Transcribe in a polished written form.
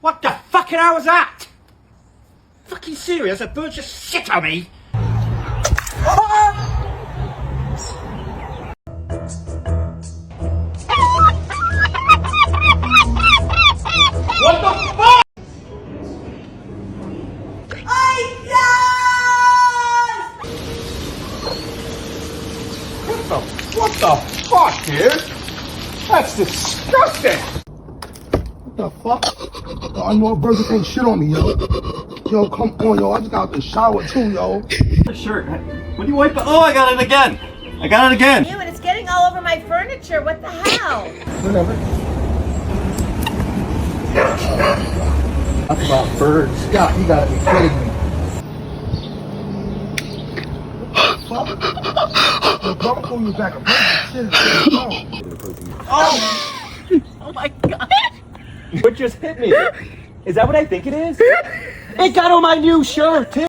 What the fucking hell was that? Fucking serious? A bird just shit on me? What the fuck? What the fuck, dude? That's disgusting! What the fuck? Yo, I know a burger can't shit on me, yo. Yo, come on, yo. I just got out the shower too, yo. The shirt. When do you wipe it? Oh, I got it again! I got it again! Ew, and it's getting all over my furniture. What the hell? Whatever. Talk about birds. Scott, you gotta be kidding me. Fuck. Yo, don't pull me back. I'm shit. Oh! Oh my god. What just hit me? Is that what I think it is? It got on my new shirt, too!